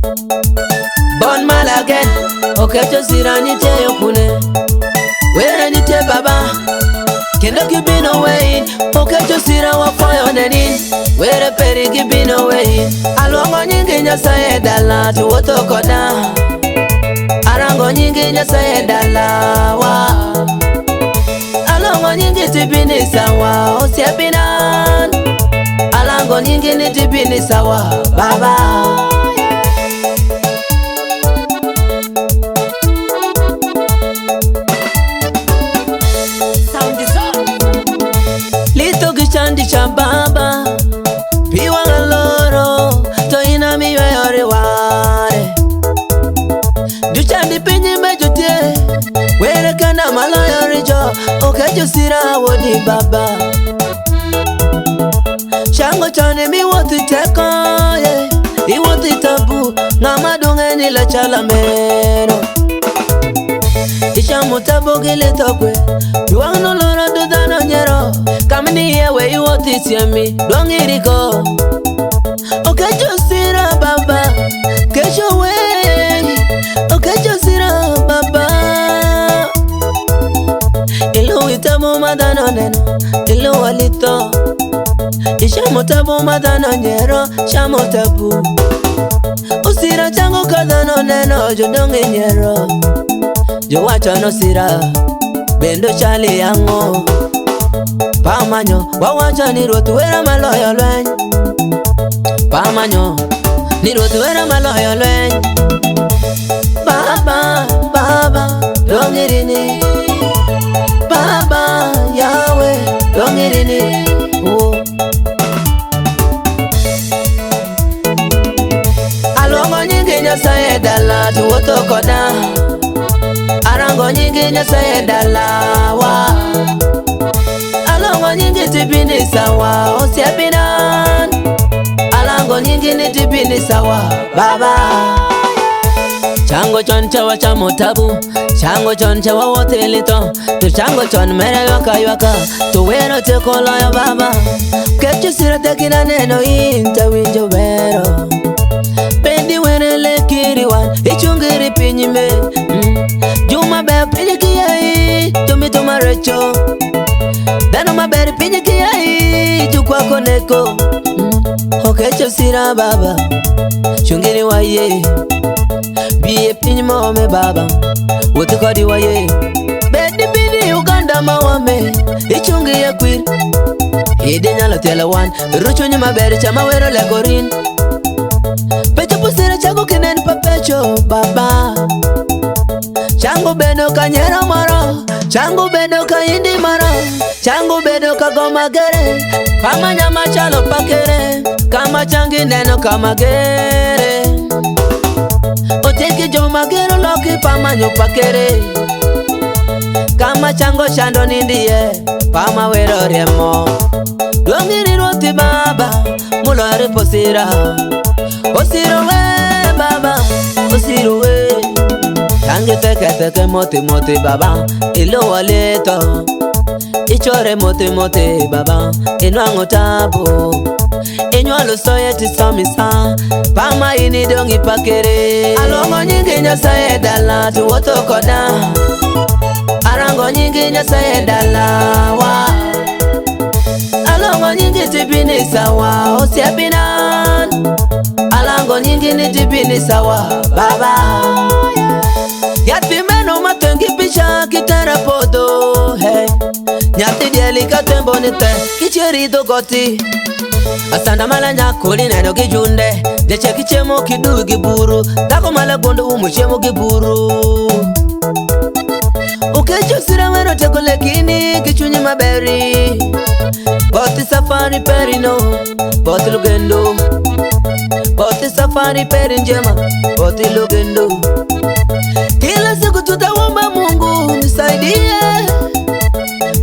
Born mal again, Oketcho osira nite yokune. Where nite baba, kendo kibi no way. Oketcho osira wafoyo nenin, where peri kibi no way. Alongo nyingi Nyasaye dala tuwoto koda. Arango nyingi Nyasaye dala wa. Alongo nyingi tibini sawa osiepinan. Alango nyingi ni tibini sawa baba. Lito kichandi cha baba, piwa ngaloro, to ina miwe yore ware. Duchandi pinyi mejutie, were kana malo yore jo, Oketcho osira wodi baba. Shango chone mi woti teko, yeah. I woti tabu, ngama dunge nila chala mero. Isha mutabo gile tokwe, yuang no loro dudano nyero. Kamini yewe i woti siami, duang iriko. Oketcho osira baba, kesho we. Oketcho osira baba. Ilu itabu madano neno, ilu walito. Isha mutabu madano nyero, sha mutabu. Osira chango kadano neno, jodonge nyero. Jo wacho no sira, bendo chali yango. Pamanyo, wawacho ni ruoth wera maloyo lweny. Pamanyo, ni ruoth wera maloyo lweny. Baba, baba, dongirini. Baba, Yahweh, dongirini. Oh. Alongo nyingi Nyasaye dala tuwoto koda. Arango nyingi Nyasaye dala wa. Alongo nyingi tibini sawa osiepinan. Alango nyingi ni tibini sawa baba. Chango chon chawa chamo tabu, chango chon chawa wote lito. Tu chango chon mere yoka, tu wero te kolo ya baba. Oketcho osira tekina neno inta winjo vero. Pendi wene le kiriwan, ichungiri pinyi me. Juma be pinyi kiyai, tumi tumarecho. Dano maberi pinyi kiyai, chukwa koneko. Oketcho osira baba, chungiri waye. Biye pinyi mawame baba, wote kodi waye. Bedi bidi Uganda mawame, ichungi ya kwir. Hidi nyalo tela wan, ruchu nyuma beri chama wero le gorin. Pecho pusira chango kinen papecho baba. Chango beno ka nyero moro, chango beno ka indi moro, chango beno ka goma gere. Kama nyama chalo pakere, kama changi neno kama gere. Oteki jo magero loki pamanyo pakere. Kama chango shando nindiye, pama wero remo. Dongiri roti baba, mulore posira. Osiro we baba, osiro we. Tangi teke moti baba, ilo waleto. Ichore moti baba, inwango tabo. Inwalo soye tisomisa, pama ini dongi pakere. Alongo nyingi Nyasaye dala tuwoto koda. Arango nyingi Nyasaye dala wa. Alongo nyingi tibini sawa osiepinan. Alango nyingi ni tibini sawa baba. Yati meno matengi picha kitara podo hey. Nyati dieli katembo nite kicheri dogoti. Asanda mala nyakuli neno kijunde. Deche kichemo kidu giburu. Tako mala gondo umuchemo giburu. Oketcho osira wero teko lekini kichunyi maberi. Boti safari perino, boti lugendo. Boti safari peri njema, boti lugendo. Kila siku tutaomba Mungu nisaidie.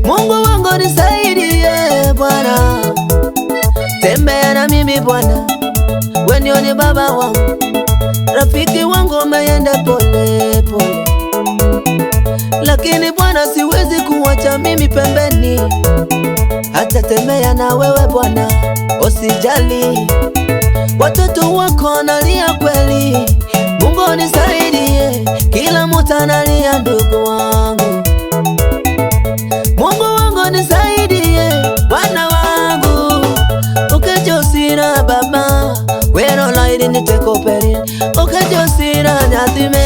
Mungu wangu nisaidie Bwana. Tembea na mimi Bwana, we ndiye baba wangu. Rafiki wangu ameenda pole pole. Lakini Bwana siwezi kuacha mimi pembeni. Hata tembea na wewe Bwana, usijali. Watoto wako nalia kweli, perin. Oketcho osira nyathime,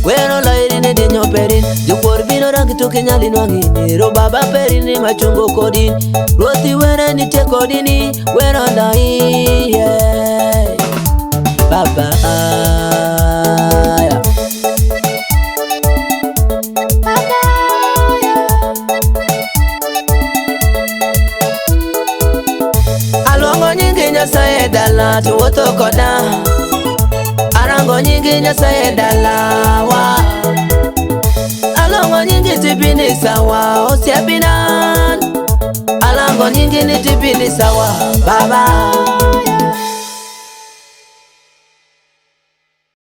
wero loiri di nyoperin. Jukor bino rangi tuke nyali nwangini, ro baba perin machungo kodin. Ruothi were ni te kodini, wero loi, yeah. Baba Alongo nyingi Nyasaye dala tuwotho koda, arango nyingi Nyasaye dala wa. Alongo nyingi tipini sawa osiepinan, alango nyingi ni tipini sawa baba.